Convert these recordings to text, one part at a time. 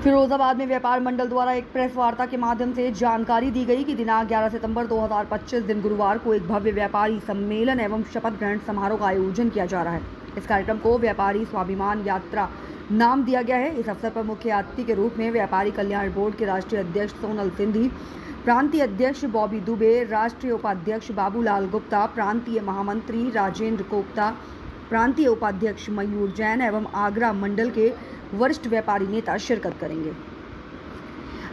फिरोजाबाद में व्यापार मंडल द्वारा एक प्रेस वार्ता के माध्यम से जानकारी दी गई कि दिनांक 11 सितंबर 2025 दिन गुरुवार को एक भव्य व्यापारी सम्मेलन एवं शपथ ग्रहण समारोह का आयोजन किया जा रहा है। इस कार्यक्रम को व्यापारी स्वाभिमान यात्रा नाम दिया गया है। इस अवसर पर मुख्य अतिथि के रूप में व्यापारी कल्याण बोर्ड के राष्ट्रीय अध्यक्ष सोनल सिंधी, प्रांतीय अध्यक्ष बॉबी दुबे, राष्ट्रीय उपाध्यक्ष बाबूलाल गुप्ता, प्रांतीय महामंत्री राजेंद्र कोप्ता, प्रांतीय उपाध्यक्ष मयूर जैन एवं आगरा मंडल के वरिष्ठ व्यापारी नेता शिरकत करेंगे।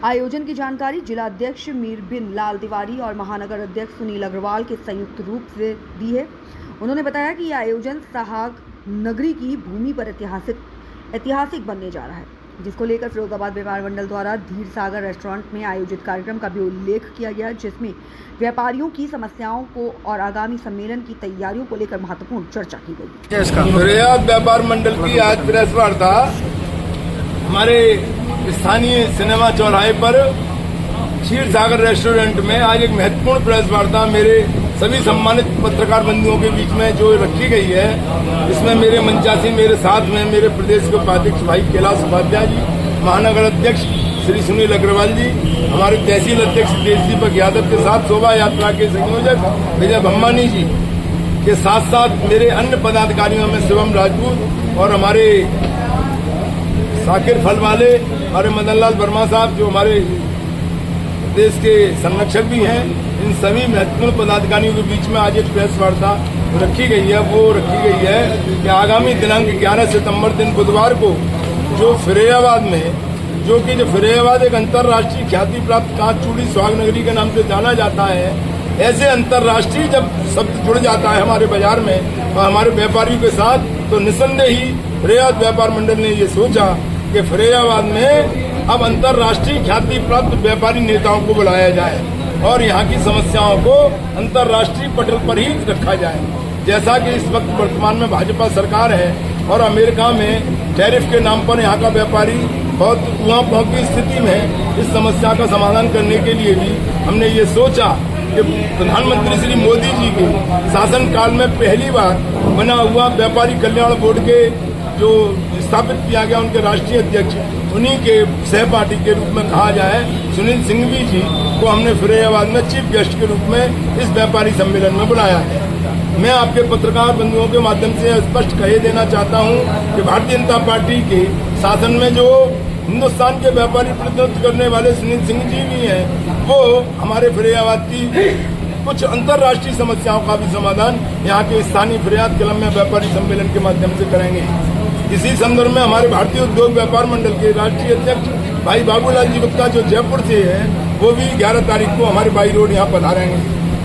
आयोजन की जानकारी जिला अध्यक्ष मीर बिन लाल तिवारी और महानगर अध्यक्ष सुनील अग्रवाल के संयुक्त रूप से दी है। उन्होंने बताया कि यह आयोजन सहाग नगरी की भूमि पर ऐतिहासिक बनने जा रहा है, जिसको लेकर फिरोजाबाद व्यापार मंडल द्वारा धीर सागर रेस्टोरेंट में आयोजित कार्यक्रम का भी उल्लेख किया गया, जिसमें व्यापारियों की समस्याओं को और आगामी सम्मेलन की तैयारियों को लेकर महत्वपूर्ण चर्चा की गई। फिरोजाबाद व्यापार मंडल की आज प्रेस वार्ता हमारे स्थानीय सिनेमा चौराहे पर क्षीर सागर रेस्टोरेंट में आज एक महत्वपूर्ण प्रेस वार्ता मेरे सभी सम्मानित पत्रकार बंधुओं के बीच में जो रखी गई है। इसमें मेरे मंचासी मेरे साथ में मेरे प्रदेश के उपाध्यक्ष भाई कैलाश उपाध्याय जी, महानगर अध्यक्ष श्री सुनील अग्रवाल जी, हमारे तहसील अध्यक्ष देशदीपक यादव के साथ शोभा यात्रा के संयोजक विजय भम्मानी जी के साथ साथ मेरे अन्य पदाधिकारियों में शिवम राजपूत और हमारे साकिर फल वाले, हमारे मदन लाल वर्मा साहब जो हमारे देश के संरक्षक भी हैं, इन सभी महत्वपूर्ण पदाधिकारियों के बीच में आज एक प्रेस वार्ता रखी गई है। वो रखी गई है कि आगामी दिनांक 11 सितंबर दिन बुधवार को जो फिरोजाबाद में जो फिरोजाबाद एक अंतर्राष्ट्रीय ख्याति प्राप्त कांच चूड़ी सुहाग नगरी के नाम से जाना जाता है, ऐसे अंतर्राष्ट्रीय जब शब्द जुड़ जाता है हमारे बाजार में और हमारे व्यापारियों के साथ, तो निसंदेह ही फिरोजाबाद व्यापार मंडल ने ये सोचा कि फिरोजाबाद में अब अंतर्राष्ट्रीय ख्याति प्राप्त व्यापारी नेताओं को बुलाया जाए और यहाँ की समस्याओं को अंतर्राष्ट्रीय पटल पर ही रखा जाए। जैसा कि इस वक्त वर्तमान में भाजपा सरकार है और अमेरिका में टैरिफ के नाम पर यहाँ का व्यापारी बहुत कुआं की स्थिति में, इस समस्या का समाधान करने के लिए भी हमने ये सोचा कि प्रधानमंत्री श्री मोदी जी के शासनकाल में पहली बार बना हुआ व्यापारी कल्याण बोर्ड के जो स्थापित किया गया उनके राष्ट्रीय अध्यक्ष, उन्हीं के सहपाठी के रूप में कहा जाए सुनील सिंघवी जी को हमने फिरोजाबाद में चीफ गेस्ट के रूप में इस व्यापारी सम्मेलन में बुलाया है। मैं आपके पत्रकार बंधुओं के माध्यम से स्पष्ट कह देना चाहता हूं कि भारतीय जनता पार्टी के शासन में जो हिंदुस्तान के व्यापारी प्रतिनिधित्व करने वाले सुनील सिंह जी भी हैं, वो हमारे फिरोजाबाद की कुछ अंतर्राष्ट्रीय समस्याओं का भी समाधान यहाँ के स्थानीय फिरोजाबाद कलम में व्यापारी सम्मेलन के माध्यम से करेंगे। इसी संदर्भ में हमारे भारतीय उद्योग व्यापार मंडल के राष्ट्रीय अध्यक्ष भाई बाबूलाल जी गुप्ता जो जयपुर से है, वो भी 11 तारीख को हमारे बाई रोड यहाँ पधारेंगे।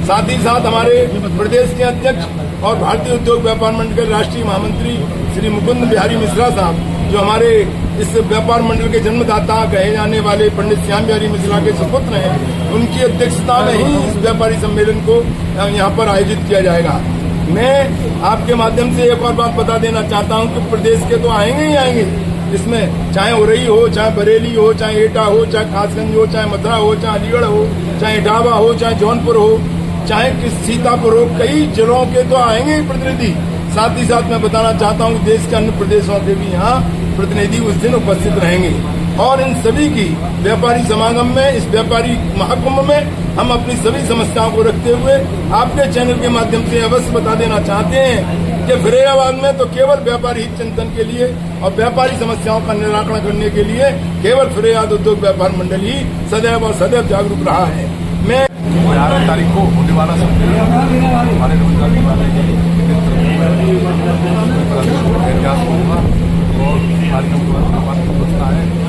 साथ ही साथ हमारे प्रदेश के अध्यक्ष और भारतीय उद्योग व्यापार मंडल के राष्ट्रीय महामंत्री श्री मुकुंद बिहारी मिश्रा साहब, जो हमारे इस व्यापार मंडल के जन्मदाता कहे जाने वाले पंडित श्याम बिहारी मिश्रा के सुपुत्र हैं, उनकी अध्यक्षता में ही इस व्यापारी सम्मेलन को यहाँ पर आयोजित किया जाएगा। मैं आपके माध्यम से एक और बात बता देना चाहता हूं कि प्रदेश के तो आएंगे ही आएंगे, इसमें चाहे उरई हो, चाहे बरेली हो, चाहे एटा हो, चाहे कासगंज हो, चाहे मथुरा हो, चाहे अलीगढ़ हो, चाहे इटावा हो, चाहे जौनपुर हो, चाहे सीतापुर हो, कई जिलों के तो आएंगे ही प्रतिनिधि। साथ ही साथ मैं बताना चाहता हूँ देश के अन्य प्रदेशों के भी यहाँ प्रतिनिधि उस दिन उपस्थित रहेंगे और इन सभी की व्यापारी समागम में, इस व्यापारी महाकुंभ में हम अपनी सभी समस्याओं को रखते हुए आपके चैनल के माध्यम से अवश्य बता देना चाहते हैं कि फिरोजाबाद में तो केवल व्यापारी हित चिंतन के लिए और व्यापारी समस्याओं का निराकरण करने के लिए केवल फिरोजाबाद उद्योग व्यापार मंडल ही सदैव और सदैव जागरूक रहा है। मैं 11 तारीख को होने वाला सम्मेलन हमारे रोजगार वाले होगा और कार्यक्रम व्यवस्था है।